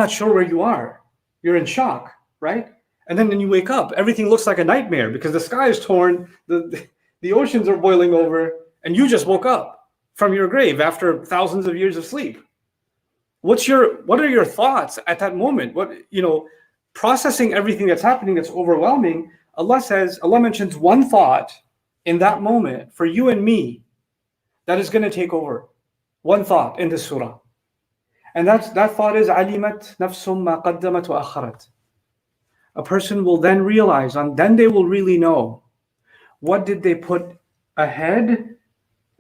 not sure where you are. You're in shock, right? And then when you wake up, everything looks like a nightmare because the sky is torn, the oceans are boiling over, and you just woke up from your grave after thousands of years of sleep. What are your thoughts at that moment? Processing everything that's happening that's overwhelming. Allah mentions one thought in that moment for you and me that is going to take over. One thought in this surah. And that thought is alimat nafsum ma qaddamat wa akharat. A person will then realize, then they will really know, what did they put ahead?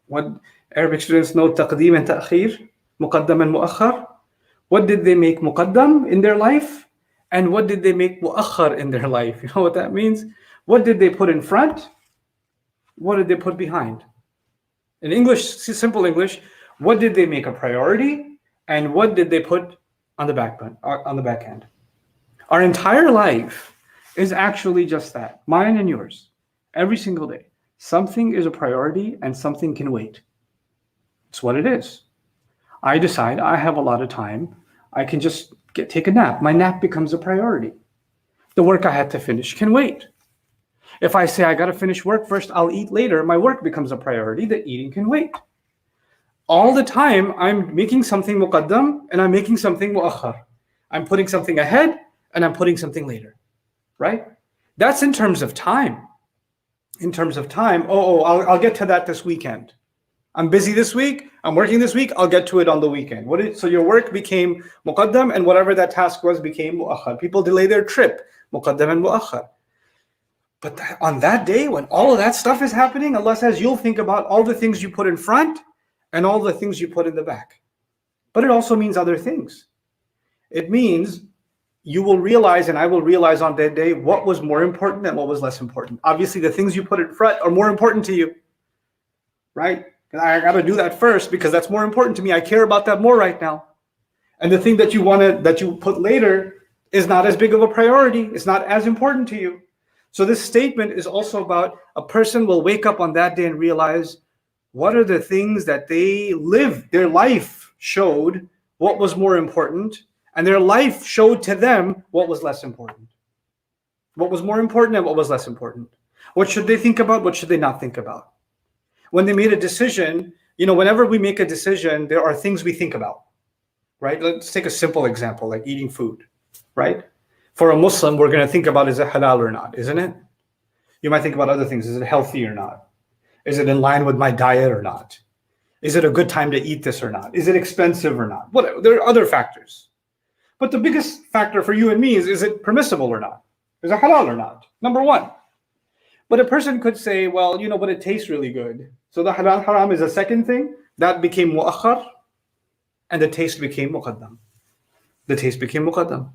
What Arabic students know, taqdeem and ta'khir, muqaddam and mu'akhar. What did they make muqaddam in their life? And what did they make mu'akhar in their life? You know what that means? What did they put in front? What did they put behind? In English, simple English, what did they make a priority? And what did they put on the back end? Our entire life is actually just that, mine and yours, every single day. Something is a priority and something can wait. It's what it is. I decide I have a lot of time. I can just take a nap. My nap becomes a priority. The work I had to finish can wait. If I say I got to finish work first, I'll eat later, my work becomes a priority. The eating can wait. All the time, I'm making something muqaddam and I'm making something mu'akhar. I'm putting something ahead and I'm putting something later, right? That's in terms of time. In terms of time, I'll get to that this weekend. I'm busy this week, I'm working this week, I'll get to it on the weekend. So your work became muqaddam and whatever that task was became mu'akhar. People delay their trip, muqaddam and mu'akhar. But on that day, when all of that stuff is happening, Allah says you'll think about all the things you put in front and all the things you put in the back. But it also means other things. It means you will realize, and I will realize on that day, what was more important and what was less important. Obviously, the things you put in front are more important to you, right? I got to do that first because that's more important to me. I care about that more right now. And the thing that you put later is not as big of a priority. It's not as important to you. So this statement is also about a person will wake up on that day and realize what are the things that they lived, their life showed what was more important, and their life showed to them what was less important. What was more important and what was less important. What should they think about? What should they not think about? When they made a decision, whenever we make a decision, there are things we think about, right? Let's take a simple example, like eating food, right? For a Muslim, we're going to think about, is it halal or not, isn't it? You might think about other things. Is it healthy or not? Is it in line with my diet or not? Is it a good time to eat this or not? Is it expensive or not? Whatever. There are other factors. But the biggest factor for you and me is it permissible or not? Is it halal or not? Number one. But a person could say, well, but it tastes really good. So the halal haram is a second thing. That became mu'akhar. And the taste became muqaddam. The taste became muqaddam.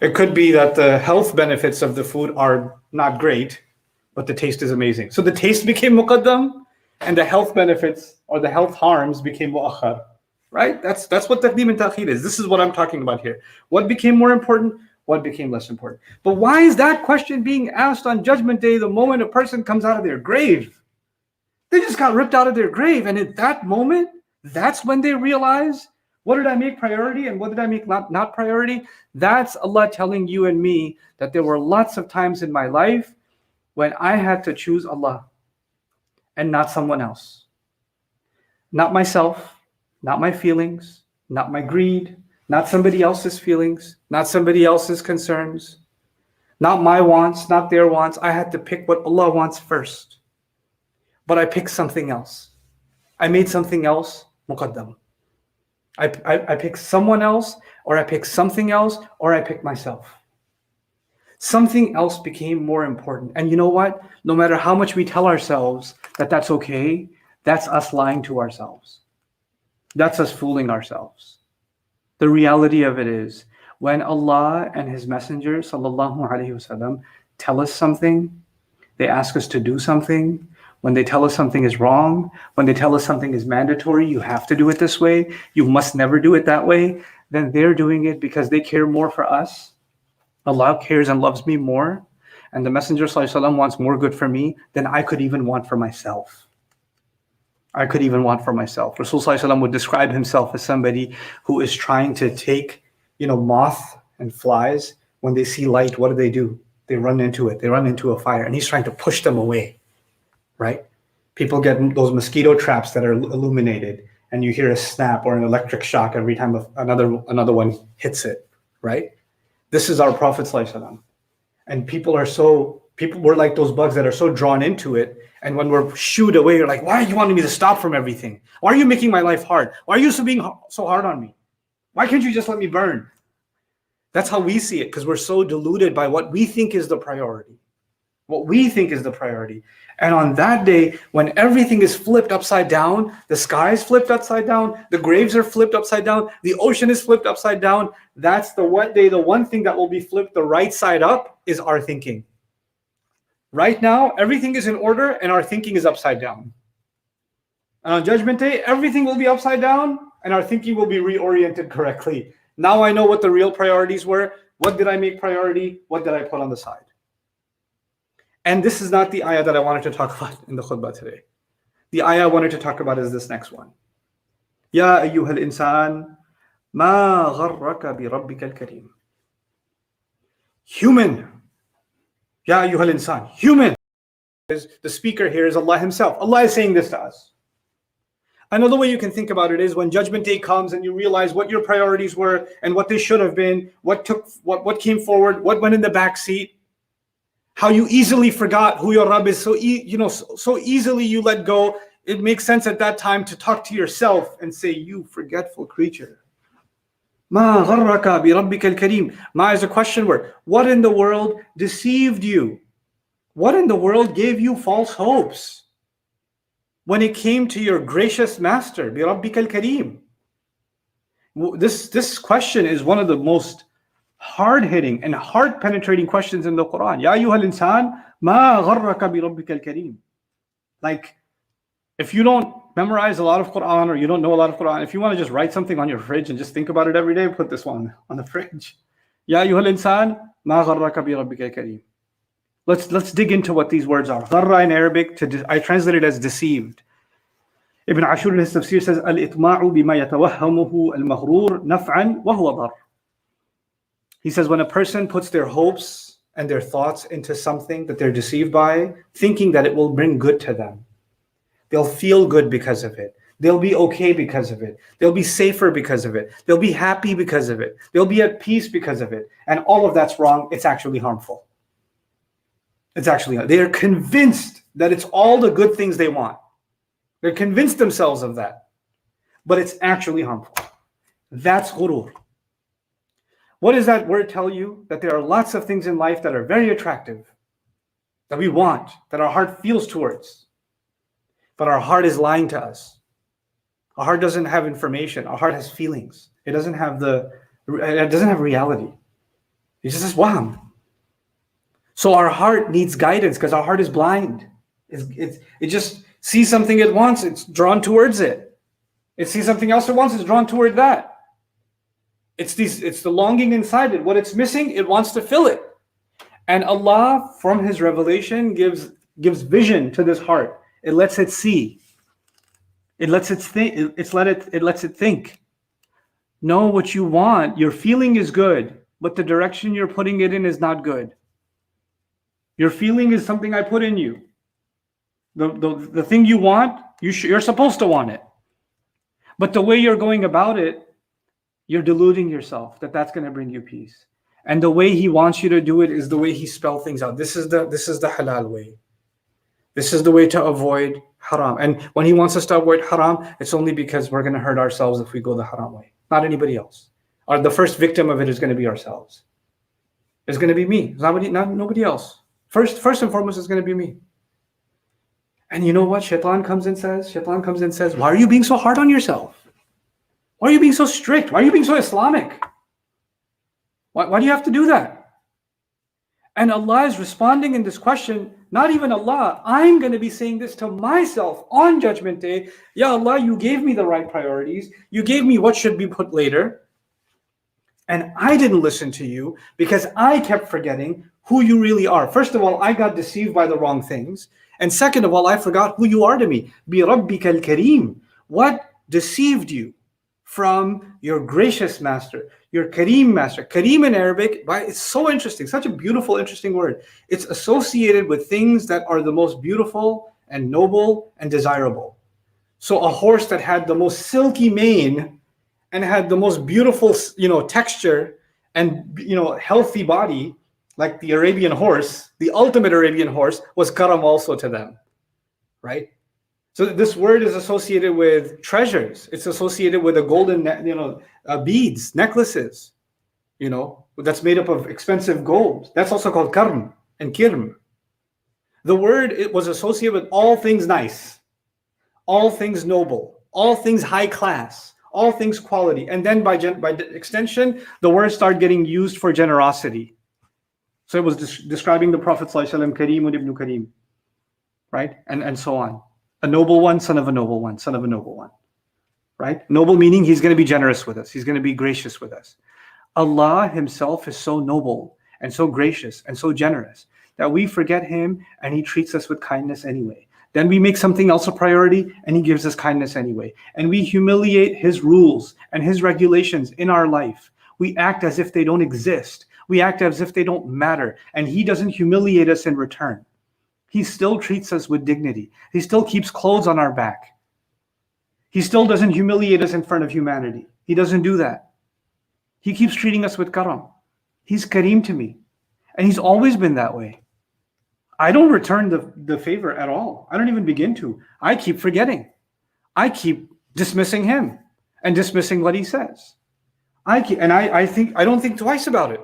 It could be that the health benefits of the food are not great, but the taste is amazing. So the taste became muqaddam, and the health benefits or the health harms became mu'akhar. Right? That's what taqdeem and ta'khir is. This is what I'm talking about here. What became more important? What became less important? But why is that question being asked on Judgment Day the moment a person comes out of their grave? They just got ripped out of their grave, and at that moment, that's when they realize, what did I make priority and what did I make not priority? That's Allah telling you and me that there were lots of times in my life when I had to choose Allah and not someone else. Not myself, not my feelings, not my greed, not somebody else's feelings, not somebody else's concerns, not my wants, not their wants. I had to pick what Allah wants first. But I picked something else. I made something else muqaddam. I pick someone else, or I pick something else, or I pick myself. Something else became more important. And you know what? No matter how much we tell ourselves that that's okay, that's us lying to ourselves. That's us fooling ourselves. The reality of it is, when Allah and His Messenger, sallallahu alaihi wasallam, tell us something, they ask us to do something. When they tell us something is wrong, when they tell us something is mandatory, you have to do it this way, you must never do it that way, then they're doing it because they care more for us. Allah cares and loves me more, and the Messenger ﷺ wants more good for me than I could even want for myself. Rasul ﷺ would describe himself as somebody who is trying to take, moth and flies, when they see light, what do? They run into it. They run into a fire, and he's trying to push them away, right? People get those mosquito traps that are illuminated, and you hear a snap or an electric shock every time another one hits it, right? This is our Prophet ﷺ. And people were like those bugs that are so drawn into it, and when we're shooed away, you're like, why are you wanting me to stop from everything? Why are you making my life hard? Why are you being so hard on me? Why can't you just let me burn? That's how we see it, because we're so deluded by what we think is the priority. What we think is the priority. And on that day, when everything is flipped upside down, the sky is flipped upside down, the graves are flipped upside down, the ocean is flipped upside down, that's the one day, the one thing that will be flipped the right side up is our thinking. Right now, everything is in order and our thinking is upside down. And on Judgment Day, everything will be upside down and our thinking will be reoriented correctly. Now I know what the real priorities were. What did I make priority? What did I put on the side? And this is not the ayah that I wanted to talk about in the khutbah today. The ayah I wanted to talk about is this next one. Ya ayyuhal insan, ma gharraka bi rabbikal kareem. Human. Ya ayyuhal insan. Human. The speaker here is Allah himself. Allah is saying this to us. Another way you can think about it is when Judgment Day comes and you realize what your priorities were and what they should have been, what came forward, what went in the back seat, how you easily forgot who your Rabb is, so easily you let go. It makes sense at that time to talk to yourself and say, you forgetful creature. Ma gharraka bi rabbikal kareem. Ma is a question word. What in the world deceived you? What in the world gave you false hopes? When it came to your gracious master, bi rabbikal kareem. This question is one of the most hard-hitting and heart-penetrating questions in the Quran. Ya ayyuhal insan, ma gharraka bi rabbikal kareem. Like, if you don't memorize a lot of Quran or you don't know a lot of Quran, if you want to just write something on your fridge and just think about it every day, put this one on the fridge. Ya ayyuhal insan, ma gharraka bi rabbikal kareem. Let's dig into what these words are. Gharra in Arabic, I translate it as deceived. Ibn Ashur in his tafsir says, Al-itma'u bima yatawahhamuhu al-maghrur naf'an wa huwa dar. He says when a person puts their hopes and their thoughts into something that they're deceived by, thinking that it will bring good to them. They'll feel good because of it. They'll be okay because of it. They'll be safer because of it. They'll be happy because of it. They'll be at peace because of it. And all of that's wrong. It's actually harmful. They are convinced that it's all the good things they want. They're convinced themselves of that. But it's actually harmful. That's ghurur. What does that word tell you? That there are lots of things in life that are very attractive, that we want, that our heart feels towards. But our heart is lying to us. Our heart doesn't have information. Our heart has feelings. It doesn't have reality. It just says, wow. So our heart needs guidance because our heart is blind. It just sees something it wants, it's drawn towards it. It sees something else it wants, it's drawn toward that. It's the longing inside it. What it's missing, it wants to fill it. And Allah, from His revelation, gives vision to this heart. It lets it see. It lets it think. It lets it think. Know what you want. Your feeling is good, but the direction you're putting it in is not good. Your feeling is something I put in you. The thing you want, you're supposed to want it. But the way you're going about it, you're deluding yourself that that's going to bring you peace. And the way He wants you to do it is the way He spelled things out. This is the halal way. This is the way to avoid haram. And when He wants us to avoid haram, it's only because we're going to hurt ourselves if we go the haram way. Not anybody else. Or the first victim of it is going to be ourselves. It's going to be me. It's not nobody else. First and foremost, it's going to be me. And you know what? Shaitan comes and says, why are you being so hard on yourself? Why are you being so strict? Why are you being so Islamic? Why do you have to do that? And Allah is responding in this question, not even Allah. I'm going to be saying this to myself on Judgment Day. Ya Allah, you gave me the right priorities. You gave me what should be put later. And I didn't listen to you because I kept forgetting who you really are. First of all, I got deceived by the wrong things. And second of all, I forgot who you are to me. Bi rabbikal kareem. What deceived you from your gracious master, your Kareem master. Kareem in Arabic, it's so interesting, such a beautiful, interesting word. It's associated with things that are the most beautiful and noble and desirable. So a horse that had the most silky mane and had the most beautiful, texture and, healthy body, like the Arabian horse, the ultimate Arabian horse, was karam also to them, right? So this word is associated with treasures. It's associated with a golden, beads, necklaces, that's made up of expensive gold. That's also called karm and kirm. The word, it was associated with all things nice, all things noble, all things high class, all things quality. And then by extension, the word started getting used for generosity. So it was describing the Prophet ﷺ, Kareemun ibn Kareem, right? And so on. A noble one, son of a noble one, son of a noble one, right? Noble meaning he's going to be generous with us. He's going to be gracious with us. Allah himself is so noble and so gracious and so generous that we forget him and he treats us with kindness anyway. Then we make something else a priority and he gives us kindness anyway. And we humiliate his rules and his regulations in our life. We act as if they don't exist. We act as if they don't matter. And he doesn't humiliate us in return. He still treats us with dignity. He still keeps clothes on our back. He still doesn't humiliate us in front of humanity. He doesn't do that. He keeps treating us with karam. He's Kareem to me. And he's always been that way. I don't return the favor at all. I don't even begin to. I keep forgetting. I keep dismissing him and dismissing what he says. I don't think twice about it.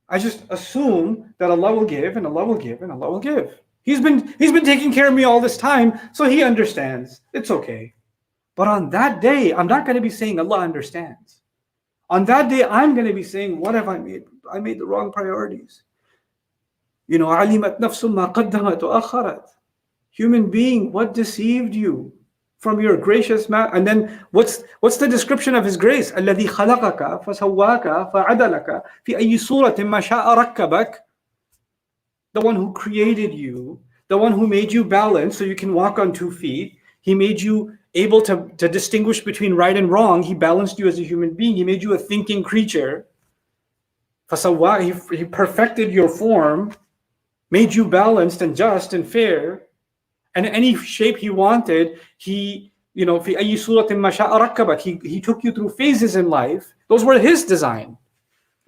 I just assume that Allah will give and Allah will give and Allah will give. He's been taking care of me all this time, so he understands. It's okay. But on that day, I'm not going to be saying Allah understands. On that day, I'm going to be saying, what have I made? I made the wrong priorities. عَلِمَتْ نَفْسٌ مَا قَدَّمَتْ وَأَخَّرَتْ. Human being, what deceived you from your gracious man? And then what's the description of his grace? الَّذِي خَلَقَكَ فَسَوَّاكَ فَعَدَلَكَ فِي أَيِّ صُورَةٍ مَا شَاءَ رَكَّبَكَ. The one who created you, the one who made you balanced so you can walk on 2 feet. He made you able to distinguish between right and wrong. He balanced you as a human being. He made you a thinking creature. فَسَوَّاكَ. He perfected your form, made you balanced and just and fair. And any shape he wanted, he took you through phases in life. Those were his design.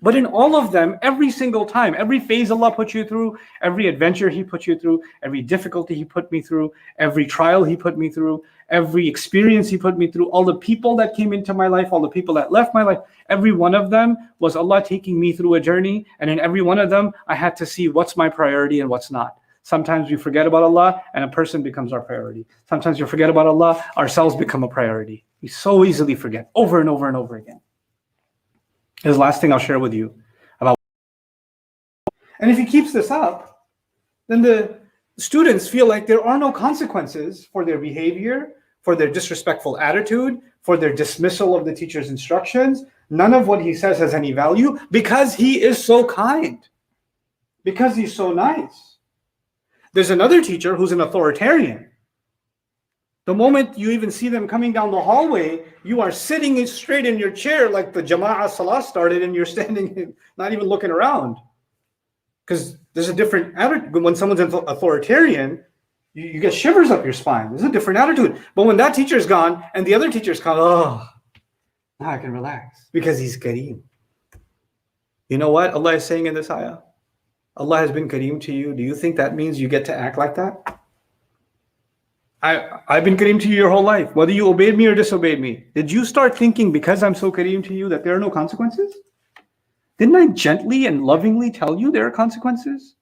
But in all of them, every single time, every phase Allah put you through, every adventure he put you through, every difficulty he put me through, every trial he put me through, every experience he put me through, all the people that came into my life, all the people that left my life, every one of them was Allah taking me through a journey. And in every one of them, I had to see what's my priority and what's not. Sometimes we forget about Allah and a person becomes our priority. Sometimes you forget about Allah, ourselves become a priority. We so easily forget over and over and over again. This is the last thing I'll share with you about. And if he keeps this up, then the students feel like there are no consequences for their behavior, for their disrespectful attitude, for their dismissal of the teacher's instructions. None of what he says has any value because he is so kind, because he's so nice. There's another teacher who's an authoritarian. The moment you even see them coming down the hallway, you are sitting straight in your chair like the Jama'ah Salah started and you're standing, not even looking around. Because there's a different attitude. When someone's authoritarian, you get shivers up your spine. There's a different attitude. But when that teacher's gone and the other teacher's come, now I can relax because he's Kareem. You know what Allah is saying in this ayah? Allah has been Kareem to you. Do you think that means you get to act like that? I've been Kareem to you your whole life, whether you obeyed me or disobeyed me. Did you start thinking because I'm so Kareem to you that there are no consequences? Didn't I gently and lovingly tell you there are consequences?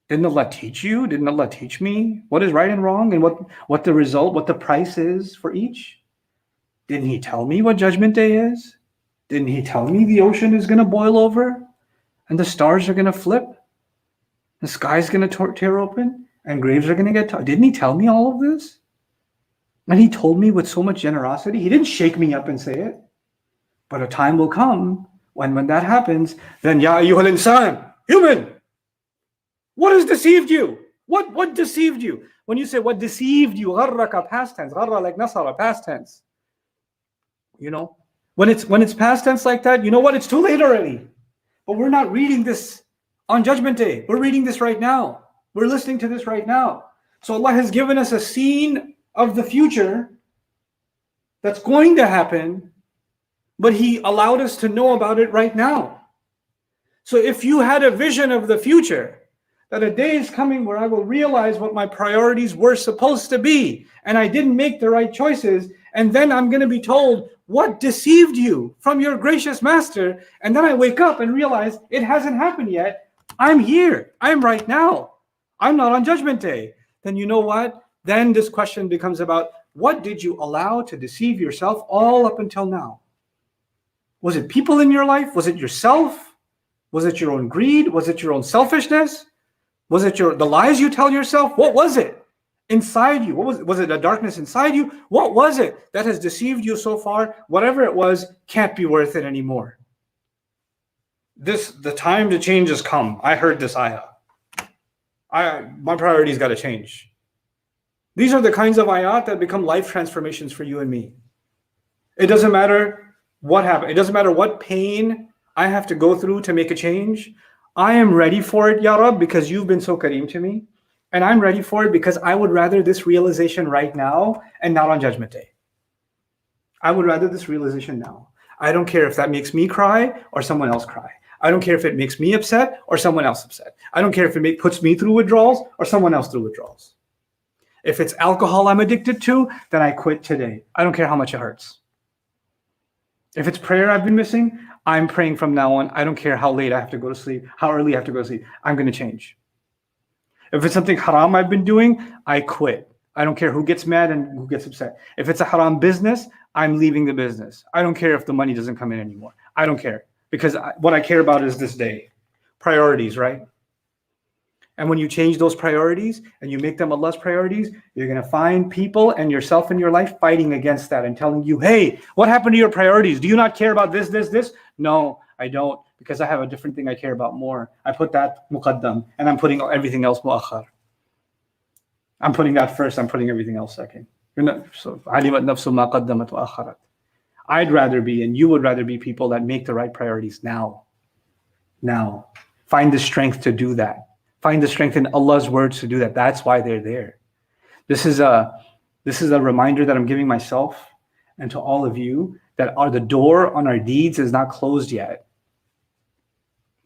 Didn't Allah teach you? Didn't Allah teach me what is right and wrong and what the result, what the price is for each? Didn't he tell me what Judgment Day is? Didn't he tell me the ocean is going to boil over and the stars are going to flip? The sky's going to tear open? And graves are going to get didn't he tell me all of this? And he told me with so much generosity. He didn't shake me up and say it. But a time will come when that happens, then Ya ayyuhal insan, human, what has deceived you? What deceived you? When you say what deceived you, gharraka, past tense, gharra like nasara, past tense. You know, when it's past tense like that, you know what? It's too late already. But we're not reading this on Judgment Day. We're reading this right now. We're listening to this right now. So Allah has given us a scene of the future that's going to happen, but He allowed us to know about it right now. So if you had a vision of the future, that a day is coming where I will realize what my priorities were supposed to be, and I didn't make the right choices, and then I'm going to be told, what deceived you from your gracious master? And then I wake up and realize it hasn't happened yet. I'm here. I'm right now. I'm not on Judgment Day. Then you know what? Then this question becomes about, what did you allow to deceive yourself all up until now? Was it people in your life? Was it yourself? Was it your own greed? Was it your own selfishness? Was it the lies you tell yourself? What was it inside you? Was it a darkness inside you? What was it that has deceived you so far? Whatever it was can't be worth it anymore. The time to change has come. I heard this ayah. My priorities got to change. These are the kinds of ayat that become life transformations for you and me. It doesn't matter what happened. It doesn't matter what pain I have to go through to make a change. I am ready for it, Ya Rab, because you've been so kareem to me. And I'm ready for it because I would rather this realization right now and not on Judgment Day. I would rather this realization now. I don't care if that makes me cry or someone else cry. I don't care if it makes me upset or someone else upset. I don't care if it puts me through withdrawals or someone else through withdrawals. If it's alcohol I'm addicted to, then I quit today. I don't care how much it hurts. If it's prayer I've been missing, I'm praying from now on. I don't care how late I have to go to sleep, how early I have to go to sleep. I'm going to change. If it's something haram I've been doing, I quit. I don't care who gets mad and who gets upset. If it's a haram business, I'm leaving the business. I don't care if the money doesn't come in anymore. I don't care. Because what I care about is this day. Priorities, right? And when you change those priorities and you make them Allah's priorities, you're going to find people and yourself in your life fighting against that and telling you, hey, what happened to your priorities? Do you not care about this, this, this? No, I don't, because I have a different thing I care about more. I put that muqaddam and I'm putting everything else mu'akhar. I'm putting that first, I'm putting everything else second. So, alimat nafsu ma qaddamat wa akharat. I'd rather be, and you would rather be, people that make the right priorities now. Now. Find the strength to do that. Find the strength in Allah's words to do that. That's why they're there. This is a reminder that I'm giving myself and to all of you that the door on our deeds is not closed yet.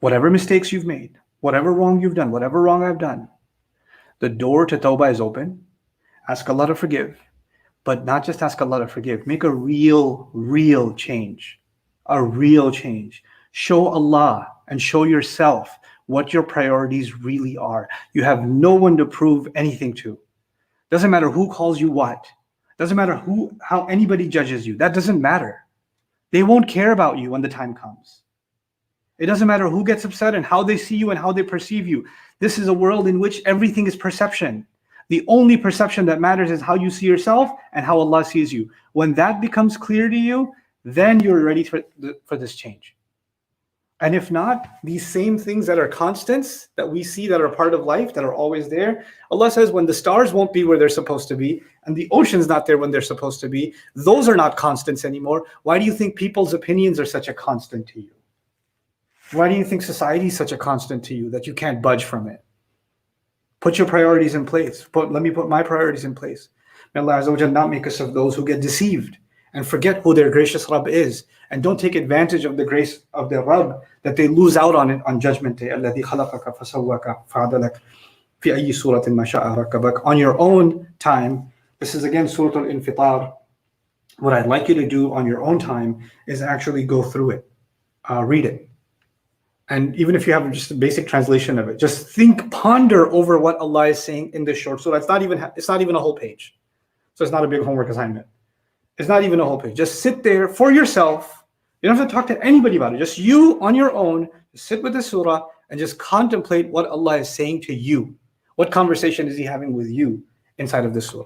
Whatever mistakes you've made, whatever wrong you've done, whatever wrong I've done, the door to tawbah is open. Ask Allah to forgive. But not just ask Allah to forgive. Make a real change. A real change. Show Allah and show yourself what your priorities really are. You have no one to prove anything to. Doesn't matter who calls you what. Doesn't matter how anybody judges you. That doesn't matter. They won't care about you when the time comes. It doesn't matter who gets upset and how they see you and how they perceive you. This is a world in which everything is perception. The only perception that matters is how you see yourself and how Allah sees you. When that becomes clear to you, then you're ready for this change. And if not, these same things that are constants that we see that are part of life, that are always there, Allah says when the stars won't be where they're supposed to be and the ocean's not there when they're supposed to be, those are not constants anymore. Why do you think people's opinions are such a constant to you? Why do you think society is such a constant to you that you can't budge from it? Put your priorities in place. Let me put my priorities in place. May Allah Azza wa Jalla not make us of those who get deceived and forget who their gracious Rabb is, and don't take advantage of the grace of their Rabb that they lose out on it on Judgment Day. الَّذِي خَلَقَكَ فَسَوَّاكَ فَعَدَلَكَ فِي أَيِّ سُورَةٍ مَا شَاءَ رَكَّبَكَ. On your own time, this is again Surah Al-Infitar. What I'd like you to do on your own time is actually go through it, read it. And even if you have just a basic translation of it, just ponder over what Allah is saying in this short surah. It's not even a whole page. So it's not a big homework assignment. It's not even a whole page. Just sit there for yourself. You don't have to talk to anybody about it. Just you on your own, just sit with the surah and just contemplate what Allah is saying to you. What conversation is He having with you inside of this surah?